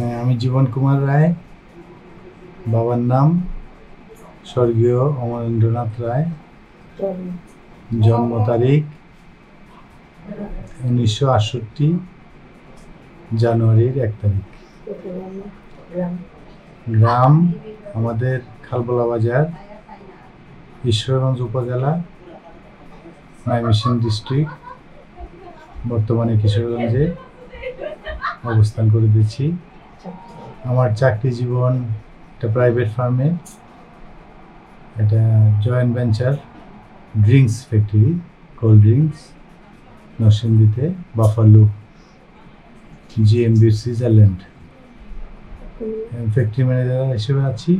হ্যাঁ, আমি জীবন কুমার রায়। বাবার নাম স্বর্গীয় অমরেন্দ্রনাথ রায়। জন্ম তারিখ 1968 জানুয়ারির 1 তারিখ। গ্রাম আমাদের খালবোলা বাজার, ঈশ্বরগঞ্জ উপজেলা, ময়মনসিংহ ডিস্ট্রিক্ট। বর্তমানে কিশোরগঞ্জে অবস্থান করে দিচ্ছি। আমার চাকরি জীবন একটা প্রাইভেট ফার্মে, এটা joint venture drinks factory, cold drinks, নরসিংদীতে buffalo GMB Switzerland. Factory manager হিসেবে আছি।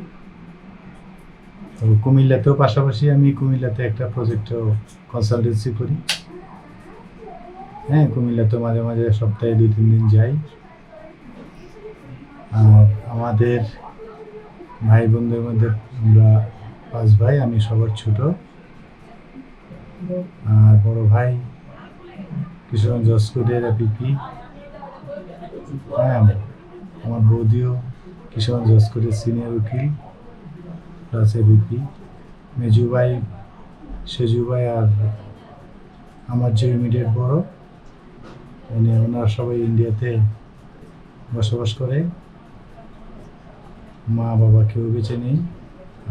তো কুমিল্লাতেও পাশাপাশি আমি কুমিল্লাতে একটা প্রজেক্টও কনসালটেন্সি করি। হ্যাঁ, কুমিল্লাতেও মাঝে মাঝে সপ্তাহে 2-3 দিন যাই। আর আমাদের ভাই বোনদের মধ্যে আমরা 5 ভাই, আমি সবার ছোট। আর বড় ভাই কিশোরগঞ্জ জজকোর্টের এপিপি। হ্যাঁ, আমার বৌদিও কিশোরগঞ্জ জজকোর্টের সিনিয়র উকিল প্লাস এপিপি। মেজু ভাই, সেজু ভাই আর আমার যে ইমিডিয়েট বড় ওনারা সবাই ইন্ডিয়াতে বসবাস করে। মা বাবা কেউ বেঁচে নেই।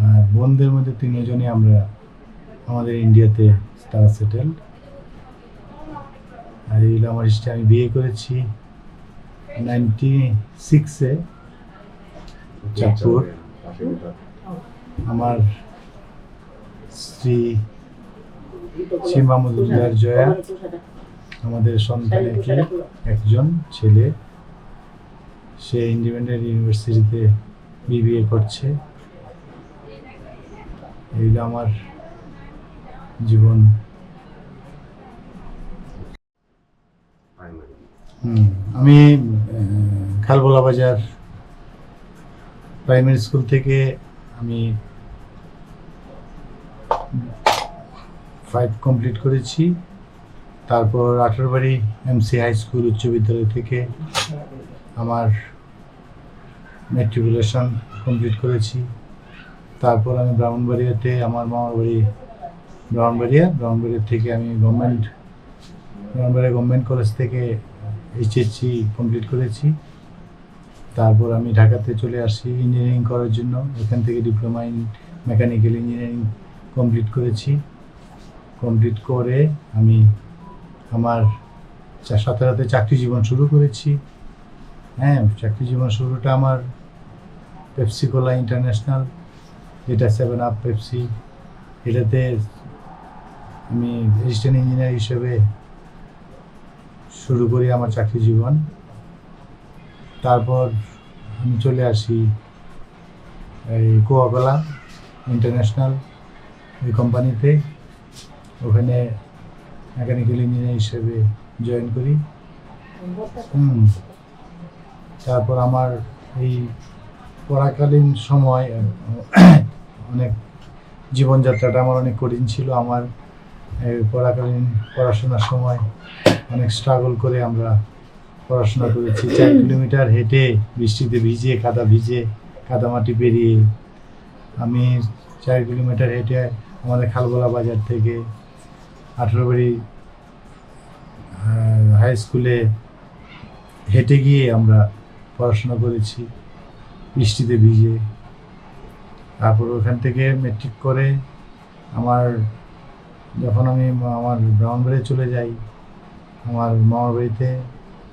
আর বোনদের মধ্যে 3 জনই আমরা আমাদের ইন্ডিয়াতে তারা সেটেলড। আর এই আমার হিস্ট্রি। আমি বিয়ে করেছি 96-এ চাঁদপুর। আমার স্ত্রী সীমা মজুমদার জয়া। আমাদের সন্তানের একজন ছেলে, সে ইন্ডিপেন্ডেন্ট ইউনিভার্সিটিতে বিবিএ করছে। এই আমার জীবন। আমি খালবোলা বাজার প্রাইমারি স্কুল থেকে আমি 5 কমপ্লিট করেছি। তারপর 18বাড়ি এমসি হাই স্কুল উচ্চ বিদ্যালয় থেকে আমার ম্যাট্রিকুলেশন কমপ্লিট করেছি। তারপর আমি ব্রাহ্মণবাড়িয়াতে, আমার মামার বাড়ি ব্রাহ্মণবাড়িয়া থেকে আমি ব্রাহ্মণবাড়িয়া গভর্নমেন্ট কলেজ থেকে এইচএসসি কমপ্লিট করেছি। তারপর আমি ঢাকাতে চলে আসি ইঞ্জিনিয়ারিং করার জন্য। এখান থেকে diploma in mechanical engineering complete করেছি। কমপ্লিট করে আমি আমার সাথে চাকরি জীবন শুরু করেছি। হ্যাঁ, চাকরি জীবন শুরুটা আমার পেপসি কোলা ইন্টারন্যাশনাল, যেটা 7 আপ পেপসি, এটাতে আমি অ্যাসিস্ট্যান্ট ইঞ্জিনিয়ার হিসেবে শুরু করি আমার চাকরি জীবন। তারপর আমি চলে আসি এই কোকা-কোলা ইন্টারন্যাশনাল এই কোম্পানিতে। ওখানে মেকানিক্যাল ইঞ্জিনিয়ার হিসেবে জয়েন করি। তারপর আমার এই পড়াকালীন সময় অনেক জীবনযাত্রাটা আমার অনেক কঠিন ছিল। আমার পড়াশোনার সময় অনেক স্ট্রাগল করে আমরা পড়াশোনা করেছি। 4 কিলোমিটার হেঁটে, বৃষ্টিতে ভিজে, কাদামাটি পেরিয়ে আমি 4 কিলোমিটার হেঁটে আমাদের খালবোলা বাজার থেকে 18বাড়ি হাই স্কুলে হেঁটে গিয়ে আমরা পড়াশোনা করেছি বৃষ্টিতে ভিজে। তারপর ওখান থেকে ম্যাট্রিক করে যখন আমি আমার ব্রাহ্মণবাড়িয়া চলে যাই আমার মামার বাড়িতে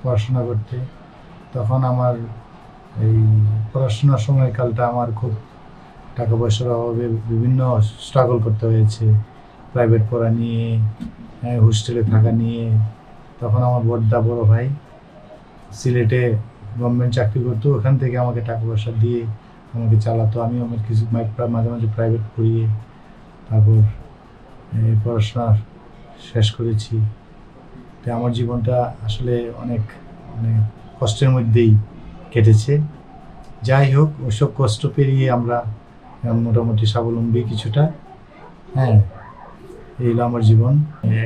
পড়াশোনা করতে, তখন আমার এই পড়াশোনার সময়কালটা আমার খুব টাকা পয়সার অভাবে বিভিন্ন স্ট্রাগল করতে হয়েছে। প্রাইভেট পড়া নিয়ে, হোস্টেলে থাকা নিয়ে। তখন আমার বড় ভাই সিলেটে গভর্নমেন্ট চাকরি করতো, ওখান থেকে আমাকে টাকা পয়সা দিয়ে আমাকে চালাতো। আমিও আমার কিছু মাঝে মাঝে প্রাইভেট পড়িয়ে তারপর পড়াশোনা শেষ করেছি। তাই আমার জীবনটা আসলে অনেক কষ্টের মধ্যেই কেটেছে। যাই হোক, ওসব কষ্ট পেরিয়ে আমরা মোটামুটি স্বাবলম্বী কিছুটা। হ্যাঁ, এই হলো আমার জীবন।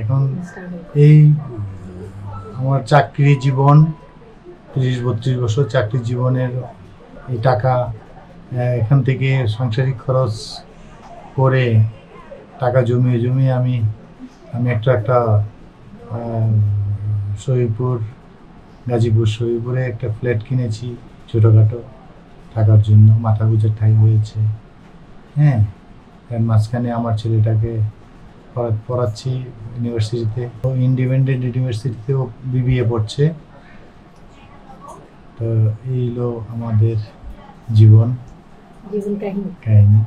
এখন এই আমার চাকরি জীবন 30-32 বছর চাকরি জীবনের এই টাকা এখান থেকে সাংসারিক খরচ করে টাকা জমিয়ে জমিয়ে আমি একটা শহীদপুর গাজীপুর শহীদপুরে একটা ফ্ল্যাট কিনেছি ছোটোখাটো থাকার জন্য, মাথা গুঁজার ঠাঁই হয়েছে। হ্যাঁ, এর মাঝখানে আমার ছেলেটাকে পড়াচ্ছি ইউনিভার্সিটিতে, ও ইন্ডিপেন্ডেন্ট ইউনিভার্সিটিতেও বিবিএ পড়ছে। তো এই হলো আমাদের জীবন জীবন কাহিনী। কাহিনী।